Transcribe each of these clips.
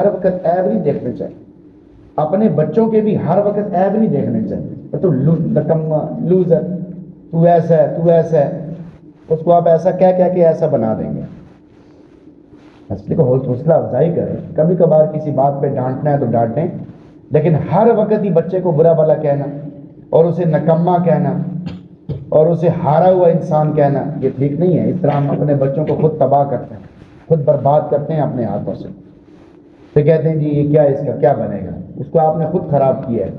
ہر وقت عیب نہیں دیکھنے چاہیے، اپنے بچوں کے بھی ہر وقت عیب نہیں دیکھنے چاہیے، تو نکما، لوزر، تو ایسا ہے، تو ایسا ہے، اس کو آپ ایسا کہہ کے ایسا بنا دیں گے۔ اصلی کو حوصلہ افزائی کریں، کبھی کبھار کسی بات پہ ڈانٹنا ہے تو ڈانٹیں، لیکن ہر وقت ہی بچے کو برا بھلا کہنا اور اسے نکما کہنا اور اسے ہارا ہوا انسان کہنا، یہ ٹھیک نہیں ہے۔ اس طرح ہم اپنے بچوں کو خود تباہ کرتے ہیں، خود برباد کرتے ہیں اپنے ہاتھوں سے۔ پھر کہتے ہیں جی یہ کیا، اس کا کیا بنے گا، اس کو آپ نے خود خراب کیا ہے۔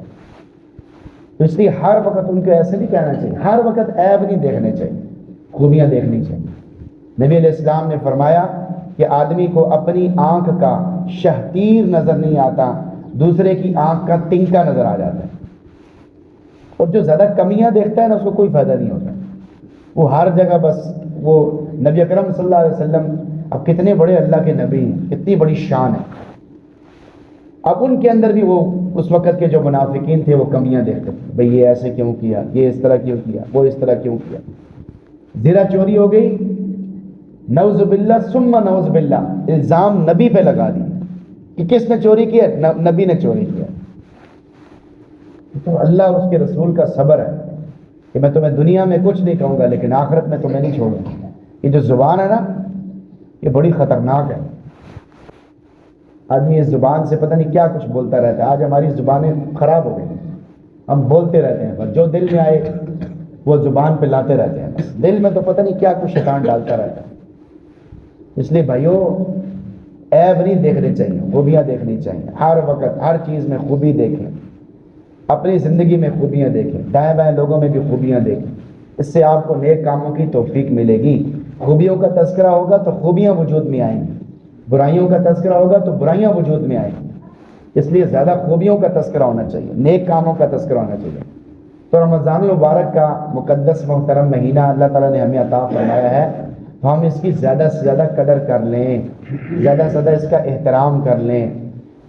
تو اس لیے ہر وقت ان کو ایسے نہیں کہنا چاہیے، ہر وقت عیب نہیں دیکھنے چاہیے، خوبیاں دیکھنی چاہیے۔ نبی علیہ السلام نے فرمایا کہ آدمی کو اپنی آنکھ کا شہتیر نظر نہیں آتا، دوسرے کی آنکھ کا تنکا نظر آ جاتا ہے، اور جو زیادہ کمیاں دیکھتا ہے نا اس کو کوئی فائدہ نہیں ہوتا، وہ ہر جگہ بس وہ نبی اکرم صلی اللہ علیہ وسلم اب کتنے بڑے اللہ کے نبی ہیں، کتنی بڑی شان ہے، اب ان کے اندر بھی وہ اس وقت کے جو منافقین تھے وہ کمیاں دیکھتے تھے، بھئی یہ ایسے کیوں کیا، یہ اس طرح کیوں کیا، وہ اس طرح کیوں کیا۔ زرہ چوری ہو گئی، نعوذ باللہ ثم نعوذ باللہ، الزام نبی پہ لگا دی کہ کس نے چوری کیا، نبی نے چوری کیا۔ تو اللہ اور اس کے رسول کا صبر ہے کہ میں تمہیں دنیا میں کچھ نہیں کہوں گا لیکن آخرت میں تمہیں نہیں چھوڑوں گا۔ یہ جو زبان ہے نا یہ بڑی خطرناک ہے، آدمی اس زبان سے پتہ نہیں کیا کچھ بولتا رہتا ہے۔ آج ہماری زبانیں خراب ہو گئی ہیں، ہم بولتے رہتے ہیں، بس جو دل میں آئے وہ زبان پہ لاتے رہتے ہیں، بس دل میں تو پتہ نہیں کیا کچھ شیطان ڈالتا رہتا ہے۔ اس لیے بھائیو عیب نہیں دیکھنے چاہیے، خوبیاں دیکھنی چاہیے، ہر وقت ہر چیز میں خوبی دیکھیں، اپنی زندگی میں خوبیاں دیکھیں، دائیں بائیں لوگوں میں بھی خوبیاں دیکھیں، اس سے آپ کو نیک کاموں کی توفیق ملے گی۔ خوبیوں کا تذکرہ ہوگا تو خوبیاں وجود میں آئیں گی، برائیوں کا تذکرہ ہوگا تو برائیاں وجود میں آئیں گی، اس لیے زیادہ خوبیوں کا تذکرہ ہونا چاہیے، نیک کاموں کا تذکرہ ہونا چاہیے۔ تو رمضان المبارک کا مقدس محترم مہینہ اللہ تعالیٰ نے ہمیں عطا فرمایا ہے، تو ہم اس کی زیادہ سے زیادہ قدر کر لیں، زیادہ سے زیادہ اس کا احترام کر لیں،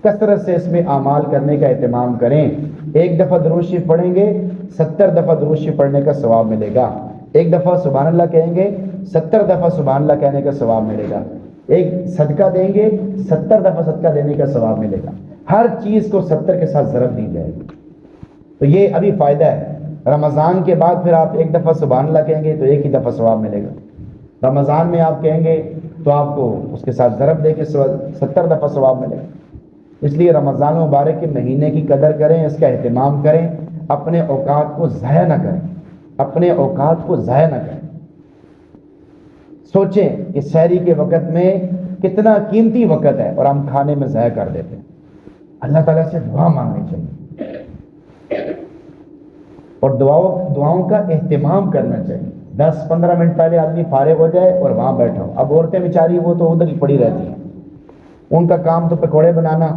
کثرت سے اس میں اعمال کرنے کا اہتمام کریں۔ ایک دفعہ درود شریف پڑھیں گے 70 دفعہ درود شریف پڑھنے کا ثواب ملے گا، ایک دفعہ سبحان اللہ کہیں گے 70 دفعہ سبحان اللہ کہنے کا ثواب ملے گا، ایک صدقہ دیں گے 70 دفعہ صدقہ دینے کا ثواب ملے گا، ہر چیز کو 70 کے ساتھ ضرب دی جائے گی۔ تو یہ ابھی فائدہ ہے، رمضان کے بعد پھر آپ ایک دفعہ سبحان اللہ کہیں گے تو ایک ہی دفعہ ثواب ملے گا، رمضان میں آپ کہیں گے تو آپ کو اس کے ساتھ ضرب دے کے 70 دفعہ ثواب ملے گا۔ اس لیے رمضان مبارک کے مہینے کی قدر کریں، اس کا اہتمام کریں، اپنے اوقات کو ضائع نہ کریں، اپنے اوقات کو ضائع نہ کریں۔ سوچیں کہ سحری کے وقت میں کتنا قیمتی وقت ہے اور ہم کھانے میں ضائع کر دیتے ہیں۔ اللہ تعالیٰ سے دعا مانگنی چاہیے اور دعاؤں کا اہتمام کرنا چاہیے۔ 10-15 منٹ پہلے آدمی فارغ ہو جائے اور وہاں بیٹھا ہو۔ اب عورتیں بیچاری وہ تو ادھر ہی پڑی رہتی ہیں، ان کا کام تو پکوڑے بنانا،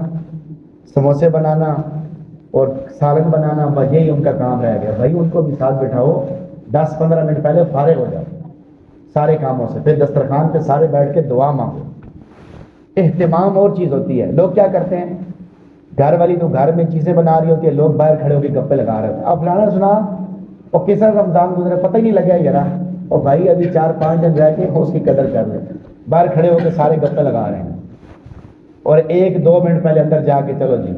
سموسے بنانا اور سالن بنانا، بس یہی ان کا کام رہ گیا۔ بھائی ان کو بھی ساتھ بٹھاؤ، 10-15 منٹ پہلے فارغ ہو جاؤ سارے کاموں سے، پھر دسترخوان پہ سارے بیٹھ کے دعا مانگو۔ اہتمام اور چیز ہوتی ہے، لوگ کیا کرتے ہیں، گھر والی تو گھر میں چیزیں بنا رہی ہوتی ہے، لوگ باہر کھڑے ہو کے گپے لگا رہے ہوتے ہیں، اب فلانا سنا اور کس طرح رمضان گزرے پتہ ہی نہیں لگا یار، اور بھائی ابھی 4-5 دن رہ کے اس کی قدر کر لیں، باہر کھڑے ہو کے سارے گپے لگا رہے ہیں، اور 1-2 منٹ پہلے اندر جا کے چلو جی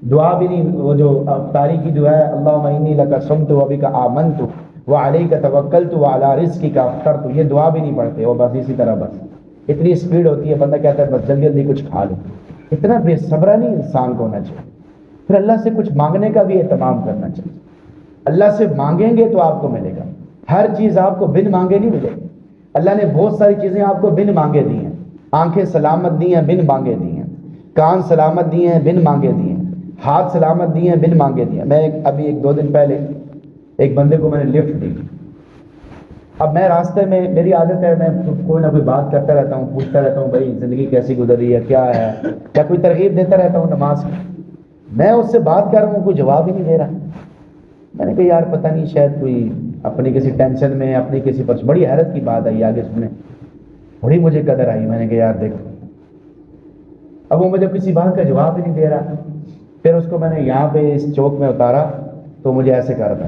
دعا بھی نہیں، وہ جو افطاری کی دعا ہے اللہم انی لک صمت وبک آمنت وعلیک توکلت وعلی رزقک افطرت، یہ دعا بھی نہیں پڑھتے، اور بس اسی طرح بس اتنی اسپیڈ ہوتی ہے، بندہ کہتا ہے بس جلدی جلدی کچھ کھا لو۔ اتنا بے صبرا نہیں انسان کو ہونا چاہیے۔ پھر اللہ سے کچھ مانگنے کا بھی اہتمام کرنا چاہیے، اللہ سے مانگیں گے تو آپ کو ملے گا، ہر چیز آپ کو بن مانگے نہیں ملے گی۔ اللہ نے بہت ساری چیزیں آپ کو بن مانگے دی ہیں، آنکھیں سلامت دی ہیں بن مانگے دی ہیں، کان سلامت دیے ہیں بن مانگے دیے ہیں، ہاتھ سلامت دیے ہیں بن مانگے دیے ہیں۔ میں ابھی 1-2 دن پہلے ایک بندے کو میں نے لفٹ دی، اب میں راستے میں میری عادت ہے میں کوئی نہ کوئی بات کرتا رہتا ہوں، پوچھتا رہتا ہوں بھائی زندگی کیسی گزر رہی ہے، کیا ہے، کیا کوئی ترغیب دیتا رہتا ہوں نماز کی۔ میں اس سے بات کر رہا ہوں، کوئی جواب ہی نہیں دے رہا۔ میں نے کہا یار پتہ نہیں شاید کوئی اپنی کسی ٹینشن میں، اپنی کسی پر، بڑی حیرت کی بات آئی آگے سنیں، بڑی مجھے قدر آئی۔ میں نے کہا یار دیکھو، اب وہ مجھے کسی بات کا جواب ہی نہیں دے رہا۔ پھر اس کو میں نے یہاں پہ اس چوک میں اتارا تو مجھے ایسے کر رہا تھا،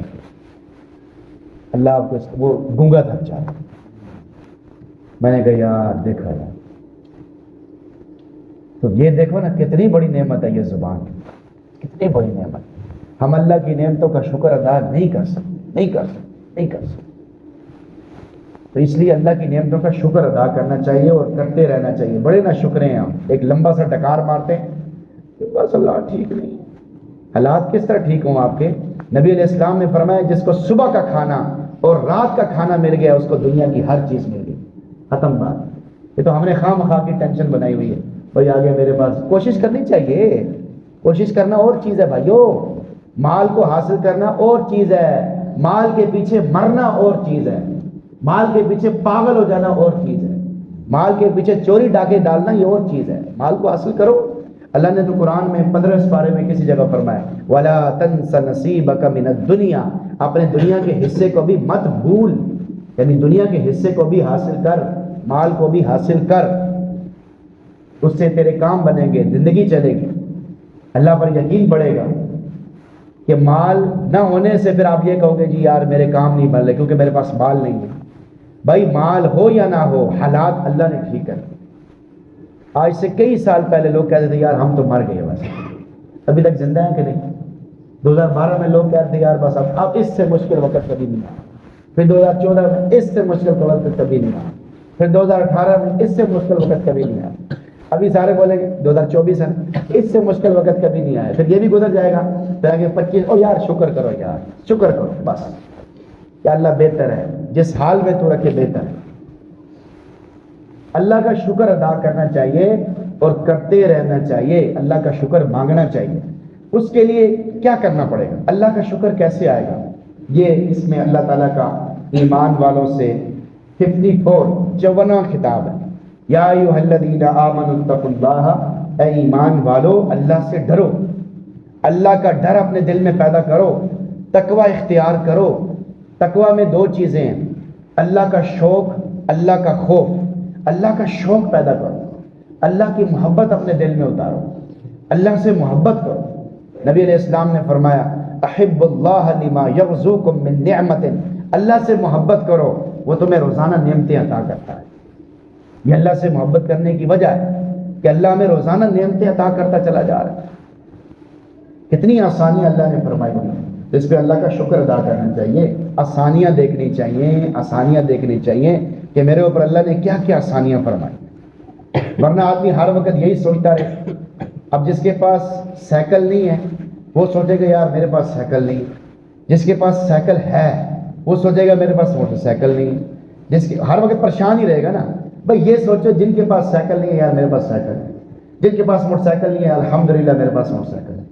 اللہ آپ کو، وہ گونگا تھا بیچارہ۔ میں نے کہا یار دیکھا یار، تو یہ دیکھو نا کتنی بڑی نعمت ہے یہ زبان، کتنی بڑی نعمت. ہم اللہ کی نعمتوں کا شکر ادا نہیں کر سکتے. تو اس لیے اللہ کی نعمتوں کا شکر ادا کرنا چاہیے اور کرتے رہنا چاہیے. بڑے نہ شکرے ہیں ہم، ایک لمبا سا ڈکار مارتے ہیں بس اللہ ٹھیک نہیں. حالات کس طرح ٹھیک ہوں آپ کے؟ نبی علیہ السلام نے فرمایا جس کو صبح کا کھانا اور رات کا کھانا مل گیا اس کو دنیا کی ہر چیز مل گئی. ختم بات. یہ تو ہم نے خواہ مخواہ کی ٹینشن بنائی ہوئی ہے، بھائی آگے میرے پاس. کوشش کرنی چاہیے، کوشش کرنا اور چیز ہے بھائیو. مال کو حاصل کرنا اور چیز ہے، مال کے پیچھے مرنا اور چیز ہے، مال کے پیچھے پاگل ہو جانا اور چیز ہے، مال کے پیچھے چوری ڈاکے ڈالنا یہ اور چیز ہے. مال کو حاصل کرو. اللہ نے تو قرآن میں 15 پارے میں کسی جگہ فرمایا وَلَا تَنْسَ نَصِيبَكَ مِنَ الدُّنْيَا، اپنے دنیا کے حصے کو بھی مت بھول. یعنی دنیا کے حصے کو بھی حاصل کر، مال کو بھی حاصل کر، اس سے تیرے کام بنیں گے، زندگی چلے گی، اللہ پر یقین بڑھے گا. کہ مال نہ ہونے سے پھر آپ یہ کہو گے جی یار میرے کام نہیں بن رہے کیونکہ میرے پاس مال نہیں ہے. بھائی مال ہو یا نہ ہو حالات اللہ نے ٹھیک کر. آج سے کئی سال پہلے لوگ کہتے تھے یار ہم تو مر گئے بس، ابھی تک زندہ ہیں کہ نہیں؟ 2012 میں لوگ کہتے تھے یار بس اب اس سے مشکل وقت کبھی نہیں آیا. پھر 2014 میں اس سے مشکل وقت کبھی نہیں آیا. پھر 2018 میں اس سے مشکل وقت کبھی نہیں آیا. ابھی سارے بولیں گے 2024 ہے اس سے مشکل وقت کبھی نہیں آیا. پھر یہ بھی گزر جائے گا، پھر آگے 25. او یار شکر کرو، یار شکر کرو بس کہ اللہ بہتر ہے، جس حال میں تو رکھے بہتر ہے. اللہ کا شکر ادا کرنا چاہیے اور کرتے رہنا چاہیے. اللہ کا شکر مانگنا چاہیے. اس کے لیے کیا کرنا پڑے گا؟ اللہ کا شکر کیسے آئے گا؟ یہ اس میں اللہ تعالیٰ کا ایمان والوں سے 54واں خطاب ہے. یا ایھا الذین آمنوا اتقوا اللہ، اے ایمان والو اللہ سے ڈرو. اللہ کا ڈر اپنے دل میں پیدا کرو، تقوی اختیار کرو. تقوی میں 2 چیزیں ہیں، اللہ کا شوق، اللہ کا خوف. اللہ کا شوق پیدا کرو، اللہ کی محبت اپنے دل میں اتارو، اللہ سے محبت کرو. نبی علیہ السلام نے فرمایا احب اللہ لما یغزوکم من نعمت، اللہ سے محبت کرو وہ تمہیں روزانہ نعمتیں عطا کرتا ہے. یہ اللہ سے محبت کرنے کی وجہ ہے کہ اللہ ہمیں روزانہ نعمتیں عطا کرتا چلا جا رہا ہے. کتنی آسانیاں اللہ نے فرمائی ہوئی ہیں، اس پہ اللہ کا شکر ادا کرنا چاہیے. آسانیاں دیکھنی چاہیے، آسانیاں دیکھنی چاہیے کہ میرے اوپر اللہ نے کیا کیا آسانیاں فرمائی. ورنہ آدمی ہر وقت یہی سوچتا رہے. اب جس کے پاس سائیکل نہیں ہے وہ سوچے گا یار میرے پاس سائیکل نہیں. جس کے پاس سائیکل ہے وہ سوچے گا میرے پاس موٹر سائیکل نہیں. جس کے ہر وقت پریشان ہی رہے گا نا. بھائی یہ سوچو جن کے پاس سائیکل نہیں ہے یار میرے پاس سائیکل ہے، جن کے پاس موٹر سائیکل نہیں ہے الحمدللہ میرے پاس موٹر سائیکل ہے.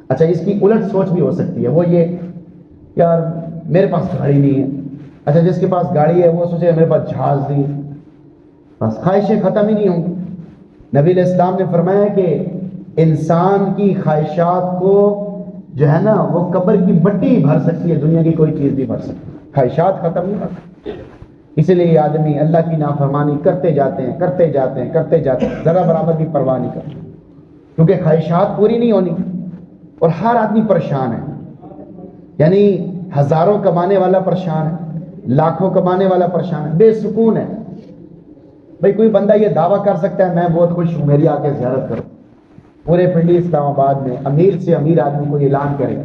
اچھا اس کی الٹ سوچ بھی ہو سکتی ہے، وہ یہ یار میرے پاس گاڑی نہیں ہے. اچھا جس کے پاس گاڑی ہے وہ سوچے میرے پاس جہاز نہیں. بس خواہشیں ختم ہی نہیں ہوں گی. نبی علیہ السلام نے فرمایا کہ انسان کی خواہشات کو جو ہے نا وہ قبر کی مٹی بھر سکتی ہے، دنیا کی کوئی چیز نہیں بھر سکتی. خواہشات ختم نہیں ہوتی. اسی لیے یہ آدمی اللہ کی نافرمانی کرتے جاتے ہیں، ذرا برابر بھی پرواہ نہیں کرتے کیونکہ خواہشات پوری نہیں ہونی. اور ہر آدمی پریشان ہے، یعنی ہزاروں کمانے والا پریشان ہے، لاکھوں کمانے والا پریشان ہے، بے سکون ہے. بھائی کوئی بندہ یہ دعویٰ کر سکتا ہے میں بہت خوش ہوں میری آ کے زیارت کرو. پورے پنڈی اسلام آباد میں امیر سے امیر آدمی کو اعلان کرے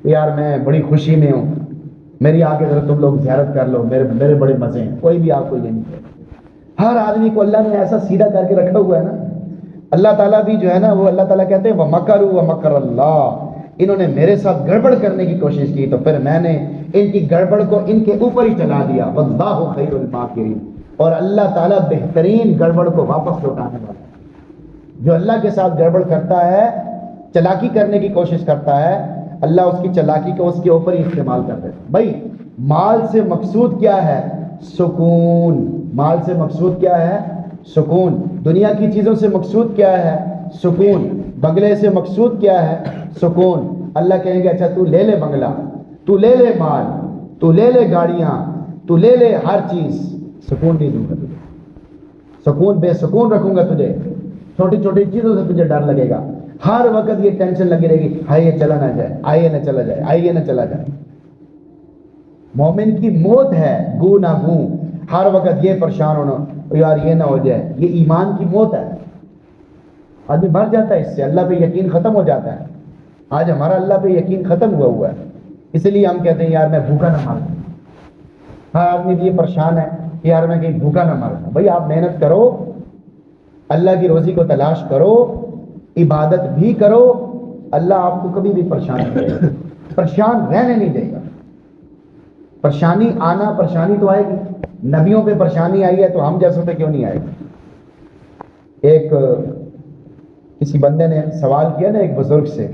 کہ یار میں بڑی خوشی میں ہوں، میری آ کے ذرا تم لوگ زیارت کر لو، میرے بڑے مزے ہیں. کوئی بھی آپ کو یہ نہیں کرے. ہر آدمی کو اللہ نے ایسا سیدھا کر کے رکھا ہوا ہے نا. اللہ تعالیٰ بھی جو ہے نا وہ اللہ تعالیٰ کہتے ہیں وَمَكَرُوا وَمَكَرَ اللَّهُ، انہوں نے میرے ساتھ گڑبڑ کرنے کی کوشش کی تو پھر میں نے ان کی گڑبڑ کو ان کے اوپر ہی چلا دیا. وَاللَّهُ خَيْرُ الْمَاكِرِينَ، اور اللہ تعالیٰ بہترین گڑبڑ کو واپس لوٹانے والا ہے. جو اللہ کے ساتھ گڑبڑ کرتا ہے، چلاکی کرنے کی کوشش کرتا ہے، اللہ اس کی چلاکی کو اس کے اوپر ہی استعمال کر دیتا ہے. بھائی مال سے مقصود کیا ہے؟ سکون. مال سے مقصود کیا ہے؟ سکون. دنیا کی چیزوں سے مقصود کیا ہے؟ سکون. بنگلے سے مقصود کیا ہے؟ سکون. اللہ کہیں گے اچھا تو لے لے بنگلہ، تو لے لے مال، تو لے لے گاڑیاں، تو لے لے ہر چیز، سکون نہیں دوں گا تجھے. سکون بے سکون رکھوں گا تجھے. چھوٹی چھوٹی چیزوں سے تجھے ڈر لگے گا. ہر وقت یہ ٹینشن لگی رہے گی ہائی یہ چلا نہ جائے، آئیے نہ چلا جائے، آئیے نہ چلا جائے. مومن کی موت ہے گو نہ گو. ہر وقت یہ پریشان ہونا یار یہ نہ ہو جائے، یہ ایمان کی موت ہے. آدمی مر جاتا ہے اس سے، اللہ پہ یقین ختم ہو جاتا ہے۔ آج ہمارا اللہ پہ یقین ختم ہوا ہے، اس لیے ہم کہتے ہیں یار میں بھوکا نہ مر جاؤں۔ ہاں آدمی بھی یہ پریشان ہے کہ یار میں کہیں بھوکا نہ مر جاؤں۔ بھائی آپ محنت کرو، اللہ کی روزی کو تلاش کرو، عبادت بھی کرو، اللہ آپ کو کبھی بھی پریشان نہیں کرے گا، پریشان رہنے نہیں دے گا۔ پریشانی آنا، پریشانی تو آئے گی، نبیوں پہ پریشانی آئی ہے تو ہم جیسوں پہ کیوں نہیں آئے گی؟ ایک کسی بندے نے سوال کیا نا ایک بزرگ سے،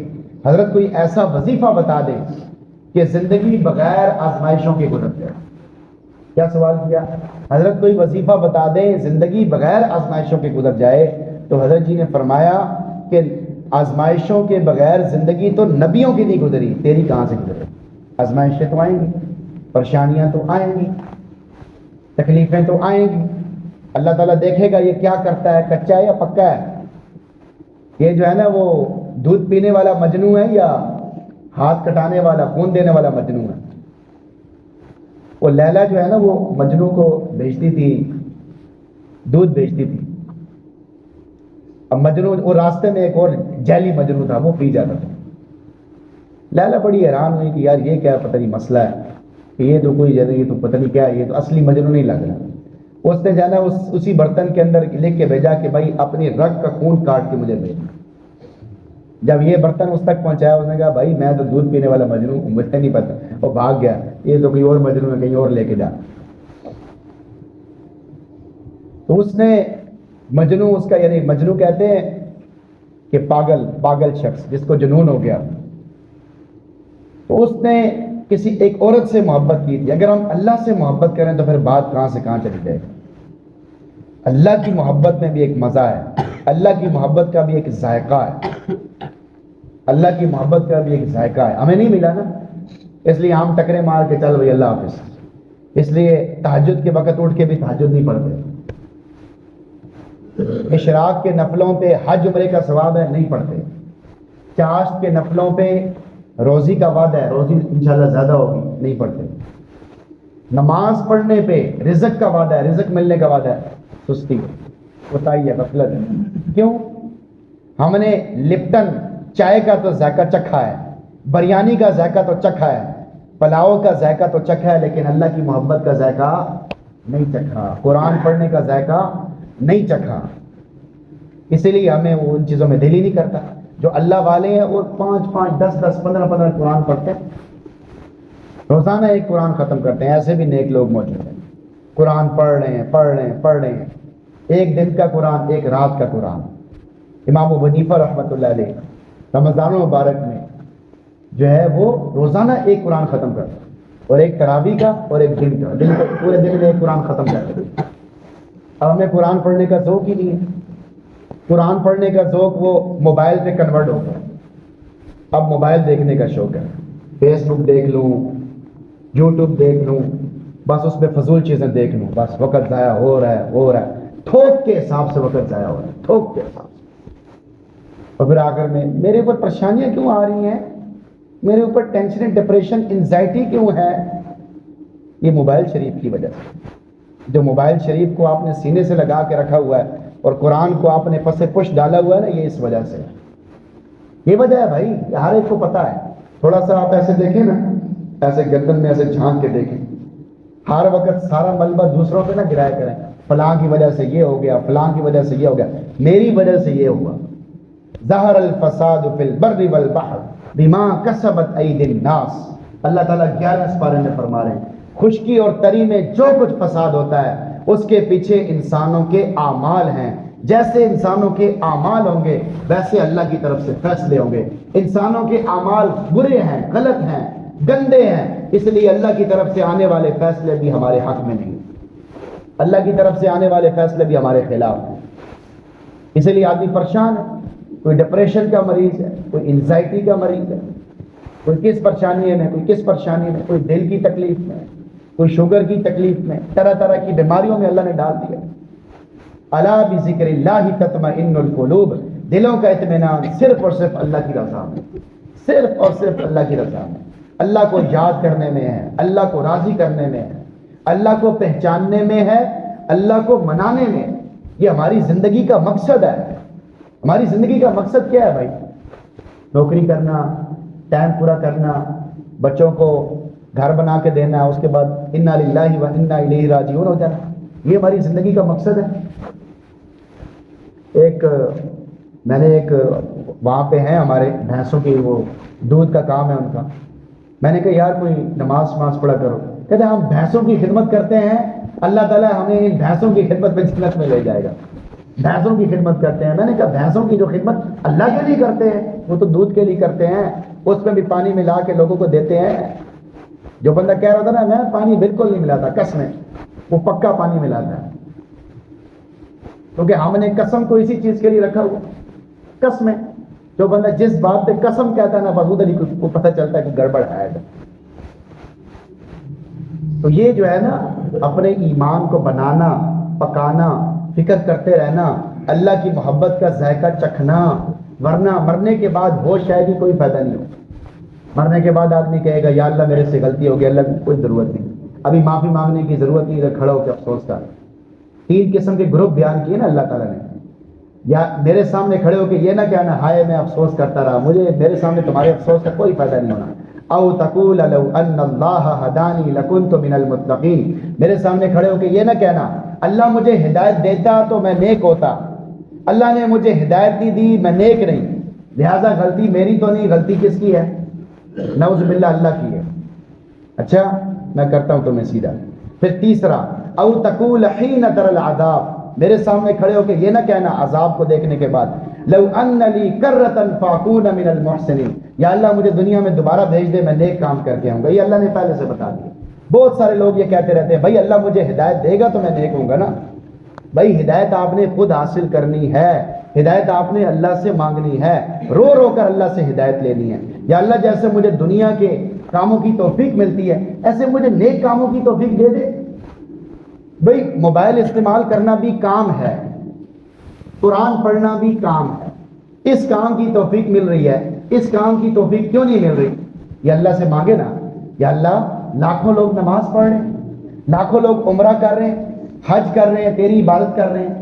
حضرت کوئی ایسا وظیفہ بتا دے کہ زندگی بغیر آزمائشوں کے گزر جائے۔ کیا سوال کیا؟ حضرت کوئی وظیفہ بتا دے زندگی بغیر آزمائشوں کے گزر جائے، تو حضرت جی نے فرمایا کہ آزمائشوں کے بغیر زندگی تو نبیوں کی نہیں گزری، تیری کہاں سے گزرے؟ آزمائشیں تو آئیں گی، پریشانیاں تو آئیں گی، تکلیفیں تو آئیں گی۔ اللہ تعالیٰ دیکھے گا یہ کیا کرتا ہے، کچا ہے یا پکا ہے، یہ جو ہے نا وہ دودھ پینے والا مجنو ہے یا ہاتھ کٹانے والا، خون دینے والا مجنو ہے۔ وہ لیلا جو ہے نا وہ مجنو کو بھیجتی تھی، دودھ بھیجتی تھی۔ اب مجنو، وہ راستے میں ایک اور جیلی مجنو تھا، وہ پی جاتا تھا۔ لیلا بڑی حیران ہوئی کہ یار یہ کیا پتہ نہیں مسئلہ ہے، کہ یہ تو کوئی جیسے یہ تو پتہ نہیں کیا ہے، یہ تو اصلی مجنو نہیں لگ رہا۔ اس نے جانا اسی برتن کے اندر لکھ کے بھیجا کہ بھائی اپنی رگ کا خون کاٹ کے مجھے بھیج۔ جب یہ برتن اس تک پہنچایا، اس نے کہا بھائی میں تو دودھ پینے والا مجنو ہوں، مجھے نہیں پتا، اور بھاگ گیا، یہ تو کوئی اور مجنو ہے، کہیں اور لے کے جا۔ تو اس نے مجنو، اس کا یعنی مجنو کہتے ہیں کہ پاگل شخص جس کو جنون ہو گیا، تو اس نے کسی ایک عورت سے محبت کی تھی۔ اگر ہم اللہ سے محبت کریں تو پھر بات کہاں سے کہاں چلی جائے گی۔ اللہ کی محبت میں بھی ایک مزہ ہے، اللہ کی محبت کا بھی ایک ذائقہ ہے، اللہ کی محبت کا بھی ایک ذائقہ ہے، ہمیں نہیں ملا نا، اس لیے ہم ٹکرے مار کے چل بھائی اللہ حافظ۔ اس لیے تہجد کے وقت اٹھ کے بھی تہجد نہیں پڑھتے، اشراق کے نفلوں پہ حج عمرے کا ثواب ہے نہیں پڑھتے، چاشت کے نفلوں پہ روزی کا وعدہ ہے، روزی انشاءاللہ زیادہ ہوگی نہیں پڑھتے، نماز پڑھنے پہ رزق کا وعدہ ہے، رزق ملنے کا وعدہ ہے، سستی بتائیے غفلت ہے۔ کیوں؟ ہم نے لپٹن چائے کا تو ذائقہ چکھا ہے، بریانی کا ذائقہ تو چکھا ہے، پلاؤ کا ذائقہ تو چکھا ہے، لیکن اللہ کی محبت کا ذائقہ نہیں چکھا، قرآن پڑھنے کا ذائقہ نہیں چکھا۔ اسی لیے ہمیں وہ ان چیزوں میں دل ہی نہیں کرتا۔ جو اللہ والے ہیں وہ 5 10 15 قرآن پڑھتے ہیں، روزانہ ایک قرآن ختم کرتے ہیں، ایسے بھی نیک لوگ موجود ہیں، قرآن پڑھ رہے ہیں، ایک دن کا قرآن، ایک رات کا قرآن۔ امام ابو حنیفہ رحمۃ اللہ علیہ رمضان المبارک میں جو ہے وہ روزانہ ایک قرآن ختم کرتے ہیں، اور ایک تراویح کا اور ایک دن کا پورے دن میں ایک قرآن ختم کرتے ہیں۔ اب ہمیں قرآن پڑھنے کا ذوق ہی نہیں ہے، قرآن پڑھنے کا ذوق وہ موبائل پہ کنورٹ ہو گیا، اب موبائل دیکھنے کا شوق ہے، فیس بک دیکھ لوں، یوٹیوب دیکھ لوں، بس اس پہ فضول چیزیں دیکھ لوں، بس وقت ضائع ہو رہا ہے، تھوک کے حساب سے وقت ضائع ہو رہا ہے، تھوک کے حساب سے۔ اور پھر آخر میں میرے اوپر پریشانیاں کیوں آ رہی ہیں، میرے اوپر ٹینشن، ڈپریشن، انزائٹی کیوں ہے؟ یہ موبائل شریف کی وجہ سے۔ جو موبائل شریف کو آپ نے سینے سے لگا کے رکھا ہوا ہے اور قرآن کو آپ نے پس پش ڈالا ہوا ہے نا، یہ اس وجہ سے ہے، یہ وجہ ہے بھائی، ہر ایک کو پتا ہے۔ تھوڑا سا آپ ایسے دیکھیں نا، ایسے گردن میں ایسے جھانک کے دیکھیں، ہر وقت سارا ملبہ دوسروں پہ نہ گرایا کریں، فلاں کی وجہ سے یہ ہو گیا، فلاں کی وجہ سے یہ ہو گیا، میری وجہ سے یہ ہوا۔ ظہر الفساد فی البر والبحر بما کسبت ایدی الناس، اللہ تعالیٰ 11 پارے میں فرما رہے ہیں خشکی اور تری میں جو کچھ فساد ہوتا ہے اس کے پیچھے انسانوں کے اعمال ہیں، جیسے انسانوں کے اعمال ہوں گے ویسے اللہ کی طرف سے فیصلے ہوں گے۔ انسانوں کے اعمال برے ہیں، غلط ہیں، گندے ہیں، اس لیے اللہ کی طرف سے آنے والے فیصلے بھی ہمارے حق میں نہیں، اللہ کی طرف سے آنے والے فیصلے بھی ہمارے خلاف ہیں۔ اسی لیے آدمی پریشان ہے، کوئی ڈپریشن کا مریض ہے، کوئی انزائٹی کا مریض ہے، کوئی کس پریشانی میں، کوئی کس پریشانی میں، کوئی دل کی تکلیف میں، کوئی شوگر کی تکلیف میں، طرح طرح کی بیماریوں میں اللہ نے ڈال دیا۔ الا بذکر اللہ تطمئن القلوب، دلوں کا اطمینان صرف اور صرف اللہ کی رضا میں، صرف اور صرف اللہ کی رضا میں، اللہ کو یاد کرنے میں ہے، اللہ کو راضی کرنے میں ہے، اللہ کو پہچاننے میں ہے، اللہ کو منانے میں۔ یہ ہماری زندگی کا مقصد ہے، ہماری زندگی کا مقصد کیا ہے بھائی؟ نوکری کرنا، ٹائم پورا کرنا، بچوں کو گھر بنا کے دینا، اس کے بعد انا للہ و انا الیہ راجعون ہو جانا، یہ ہماری زندگی کا مقصد ہے؟ میں نے ایک وہاں پہ ہیں ہمارے بھینسوں کی، وہ دودھ کا کام ہے ان کا، میں نے کہا یار کوئی نماز پڑھا کرو، کہتے ہیں ہم بھینسوں کی خدمت کرتے ہیں، اللہ تعالیٰ ہمیں ان بھینسوں کی خدمت میں جنت میں لے جائے گا، بھینسوں کی خدمت کرتے ہیں۔ میں نے کہا بھینسوں کی جو خدمت اللہ کے لیے کرتے ہیں وہ تو دودھ کے لیے کرتے ہیں، اس میں بھی پانی ملا کے لوگوں کو دیتے ہیں۔ جو بندہ کہہ رہا تھا نا میں پانی بالکل نہیں ملاتا، قسم ہے وہ پکا پانی ملاتا ہے، کیونکہ ہم نے قسم کو اسی چیز کے لیے رکھا ہوا، قسم ہے۔ جو بندہ جس بات پہ قسم کہتا ہے نا بس ادھر ہی کو پتہ چلتا ہے کہ گڑبڑ ہے۔ تو یہ جو ہے نا اپنے ایمان کو بنانا، پکانا، فکر کرتے رہنا، اللہ کی محبت کا ذائقہ چکھنا، ورنہ مرنے کے بعد وہ شاید ہی کوئی فائدہ نہیں ہو۔ مرنے کے بعد آدمی کہے گا یا اللہ میرے سے غلطی ہو گئی، اللہ کی کوئی ضرورت نہیں، ابھی معافی مانگنے کی ضرورت نہیں، ادھر کھڑا ہو کے افسوس کر۔ 3 قسم کے گروپ بیان کیے نا اللہ تعالیٰ نے، یا میرے سامنے کھڑے ہو کے یہ نہ کہنا ہائے میں افسوس کرتا رہا، مجھے میرے سامنے تمہارے افسوس کا کوئی فائدہ نہیں ہونا۔ او تقول لو ان اللہ ہدانی لکنت من المتقین، میرے سامنے کھڑے ہو کے یہ نہ کہنا اللہ مجھے ہدایت دیتا تو میں نیک ہوتا، اللہ نے مجھے ہدایت نہیں دی میں نیک نہیں، لہذا غلطی میری تو نہیں، غلطی کس کی ہے؟ نعوذ باللہ اللہ کی ہے۔ اچھا میں کرتا ہوں تمہیں سیدھا۔ پھر تیسرا او تقول حین تر العذاب، میرے سامنے کھڑے ہو کے یہ نہ کہنا عذاب کو دیکھنے کے بعد لو ان لی کرۃ فاکون من المحسنین، یا اللہ مجھے دنیا میں دوبارہ بھیج دے میں نیک کام کر کے آؤں گا۔ یہ اللہ نے پہلے سے بتا دیا۔ بہت سارے لوگ یہ کہتے رہتے ہیں بھائی اللہ مجھے ہدایت دے گا تو میں نیک ہوں گا نا۔ بھائی ہدایت آپ نے خود حاصل کرنی ہے، ہدایت آپ نے اللہ سے مانگنی ہے، رو رو کر اللہ سے ہدایت لینی ہے۔ یا اللہ جیسے مجھے دنیا کے کاموں کی توفیق ملتی ہے ایسے مجھے نیک کاموں کی توفیق دے دے۔ بھائی موبائل استعمال کرنا بھی کام ہے، قرآن پڑھنا بھی کام ہے، اس کام کی توفیق مل رہی ہے، اس کام کی توفیق کیوں نہیں مل رہی؟ یہ اللہ سے مانگے نا، یا اللہ لاکھوں لوگ نماز پڑھ رہے ہیں، لاکھوں لوگ عمرہ کر رہے ہیں، حج کر رہے ہیں، تیری عبادت کر رہے ہیں،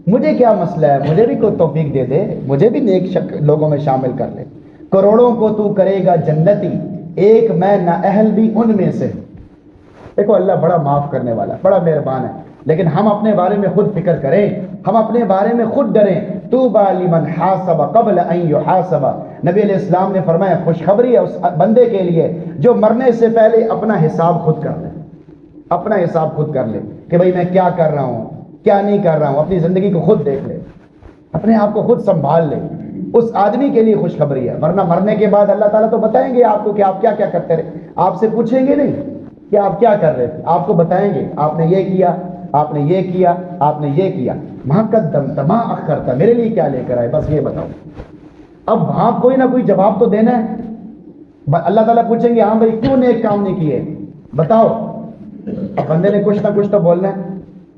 مجھے کیا مسئلہ ہے؟ مجھے بھی کوئی توفیق دے دے، مجھے بھی نیک لوگوں میں شامل کر لے۔ کروڑوں کو تو کرے گا جنتی، ایک میں نااہل بھی ان میں سے۔ دیکھو اللہ بڑا معاف کرنے والا، بڑا مہربان ہے، لیکن ہم اپنے بارے میں خود فکر کریں، ہم اپنے بارے میں خود ڈریں۔ طوبی لمن حاسب قبل ان یحاسب، نبی علیہ السلام نے فرمایا خوشخبری ہے اس بندے کے لیے جو مرنے سے پہلے اپنا حساب خود کر لے، اپنا حساب خود کر لے کہ بھئی میں کیا کر رہا ہوں کیا نہیں کر رہا ہوں، اپنی زندگی کو خود دیکھ لے، اپنے آپ کو خود سنبھال لے۔ اس آدمی کے لیے خوشخبری ہے، ورنہ مرنے کے بعد اللہ تعالیٰ تو بتائیں گے آپ کو کہ آپ کیا کیا کرتے رہے، آپ سے پوچھیں گے نہیں کہ آپ کیا کر رہے تھے، آپ کو بتائیں گے آپ نے یہ کیا، آپ نے یہ کیا، آپ نے یہ کیا، ماں قدمت ما اخرت، میرے لیے کیا لے کر آئے بس یہ بتاؤ۔ اب وہاں کوئی نہ کوئی جواب تو دینا ہے، اللہ تعالیٰ پوچھیں گے ہاں بھائی کیوں نیک کام نہیں کیے بتاؤ۔ اب بندے نے کچھ نہ کچھ تو بولنا ہے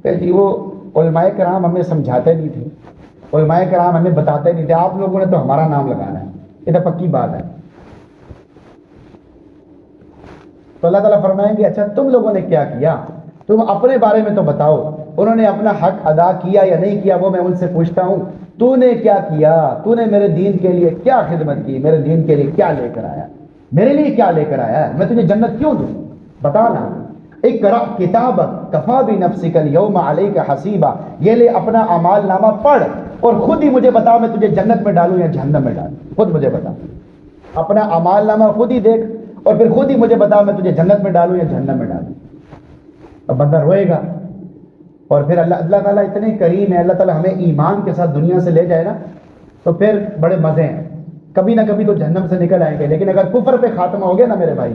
کہ جی وہ علماء کرام ہمیں سمجھاتے نہیں تھے، علماء کرام ہمیں بتاتے نہیں تھے، آپ لوگوں نے تو ہمارا نام لگانا ہے، یہ تو پکی بات ہے۔ تو اللہ تعالیٰ فرمائیں گے اچھا تم لوگوں نے کیا کیا، تم اپنے بارے میں تو بتاؤ، انہوں نے اپنا حق ادا کیا یا نہیں کیا وہ میں ان سے پوچھتا ہوں، تو نے کیا کیا، تو نے میرے دین کے لیے کیا خدمت کی، میرے دین کے لیے کیا لے کر آیا، میرے لیے کیا لے کر آیا ہے، میں تجھے جنت کیوں دوں بتانا۔ اقرأ کتابک کفی بنفسک اليوم علیک حسیبا، یہ لے اپنا اعمال نامہ پڑھ اور خود ہی مجھے بتا میں تجھے جنت میں ڈالوں یا جہنم میں ڈالوں، خود مجھے بتا، اپنا اعمال نامہ خود ہی دیکھ اور پھر خود ہی مجھے بتا میں تجھے جنت میں ڈالوں یا جہنم میں ڈالوں۔ اب بندہ روئے گا، اور پھر اللہ تعالیٰ اتنے کریم ہے، اللہ تعالیٰ ہمیں ایمان کے ساتھ دنیا سے لے جائے نا تو پھر بڑے مزے ہیں، کبھی نہ کبھی تو جہنم سے نکل آئیں گے، لیکن اگر کفر پہ خاتمہ ہو گیا نا میرے بھائی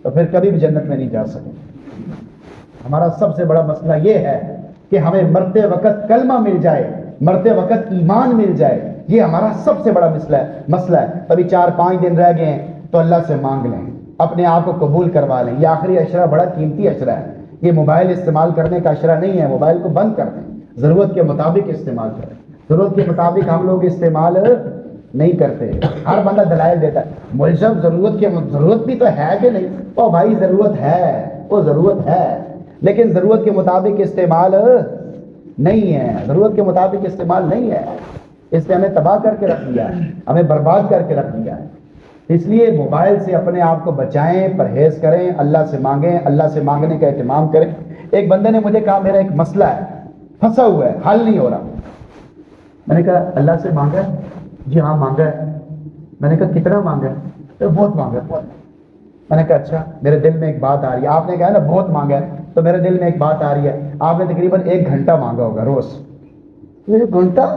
تو پھر کبھی بھی جنت میں نہیں جا سکیں۔ ہمارا سب سے بڑا مسئلہ یہ ہے کہ ہمیں مرتے وقت کلمہ مل جائے، مرتے وقت ایمان مل جائے، یہ ہمارا سب سے بڑا مسئلہ ہے۔ ابھی 4-5 دن رہ گئے ہیں تو اللہ سے مانگ لیں، اپنے آپ کو قبول کروا لیں، یہ آخری عشرہ بڑا قیمتی عشرہ ہے، یہ موبائل استعمال کرنے کا عشرہ نہیں ہے، موبائل کو بند کر دیں، ضرورت کے مطابق استعمال کریں۔ ضرورت کے مطابق ہم لوگ استعمال نہیں کرتے، ہر بندہ دلائل دیتا ہے مول صاحب ضرورت بھی تو ہے کہ نہیں، او بھائی ضرورت ہے، وہ ضرورت ہے لیکن ضرورت کے مطابق استعمال نہیں ہے، ضرورت کے مطابق استعمال نہیں ہے۔ اس نے ہمیں تباہ کر کے رکھ دیا ہے، ہمیں برباد کر کے رکھ دیا ہے۔ اس لیے موبائل سے اپنے آپ کو بچائیں، پرہیز کریں، اللہ سے مانگیں، اللہ سے مانگنے کا اہتمام کریں۔ ایک بندے نے مجھے کہا میرا ایک مسئلہ ہے، پھنسا ہوا ہے، حل نہیں ہو رہا۔ میں نے کہا اللہ سے مانگا ہے؟ جی ہاں مانگا ہے۔ میں نے کہا کتنا مانگا ہے؟ تو بہت مانگا ہے۔ میں نے کہا اچھا، میرے دل میں ایک بات آ رہی ہے، آپ نے کہا نا بہت مانگا ہے، تو میرے دل میں ایک بات آ رہی ہے، آپ نے تقریباً 1 گھنٹہ مانگا ہوگا روز۔ 1 گھنٹہ؟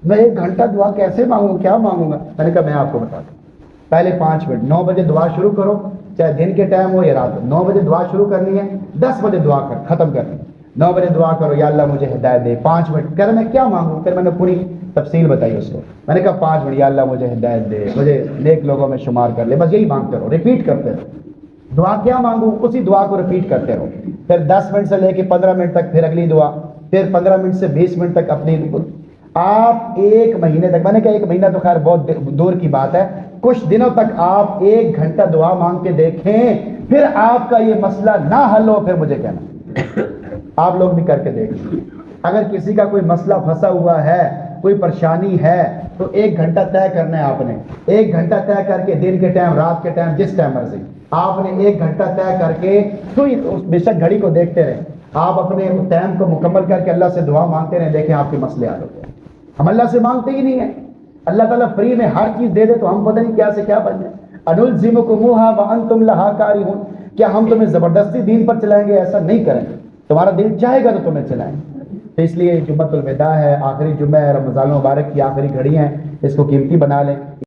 میں 1 گھنٹہ دعا کیسے مانگوں، کیا مانگوں گا؟ میں نے کہا میں آپ کو بتاتا ہوں، پہلے 5 منٹ 9 بجے دعا شروع کرو، چاہے دن کے ٹائم ہو یا رات ہو، 9 بجے دعا شروع کرنی ہے، 10 بجے دعا ختم کرنی ہے۔ 9 بجے دعا کرو یا اللہ مجھے ہدایت دے، 5 منٹ کر میں کیا مانگوں، پھر میں نے پوری تفصیل بتائی اس کو۔ میں نے کہا 5 منٹ یا اللہ مجھے ہدایت دے، مجھے نیک لوگوں میں شمار کر لے، بس یہی مانگتے رہو، ریپیٹ کرتے رہو۔ دعا کیا مانگوں، اسی دعا کو ریپیٹ کرتے رہو۔ پھر 10 منٹ سے لے کے 15 منٹ تک پھر اگلی دعا، پھر 15 منٹ سے 20 منٹ تک اپنی۔ آپ 1 مہینے تک، میں نے کہا 1 مہینہ تو خیر بہت دور کی بات ہے، کچھ دنوں تک آپ 1 گھنٹہ دعا مانگ کے دیکھیں، پھر آپ کا یہ مسئلہ نہ حل ہو پھر مجھے کہنا۔ آپ لوگ بھی کر کے دیکھیں۔ اگر کسی کا کوئی مسئلہ پھنسا ہوا ہے، کوئی پریشانی ہے، تو 1 گھنٹہ طے کرنا ہے آپ نے۔ 1 گھنٹہ طے کر کے، دن کے ٹائم، رات کے ٹائم، جس ٹائم مرضی آپ نے 1 گھنٹہ طے کر کے، تو بے شک گھڑی کو دیکھتے رہیں، آپ اپنے ٹائم کو مکمل کر کے اللہ سے دعا مانگتے رہیں، دیکھیں آپ کے مسئلے حل ہوتے ہیں۔ ہم اللہ سے مانگتے ہی نہیں ہیں، اللہ تعالیٰ فری میں ہر چیز دے دے تو ہم پتہ نہیں کیا سے کیا بن جائیں۔ انلزمکموہا وانتم لہا کارہون، کیا ہم تمہیں زبردستی دین پر چلائیں گے؟ ایسا نہیں کریں گے، تمہارا دل چاہے گا تو تمہیں چلائیں گے۔ تو اس لیے جمعۃ الوداع ہے، آخری جمعہ ہے، رمضان المبارک کی آخری گھڑی ہیں، اس کو قیمتی بنا لیں۔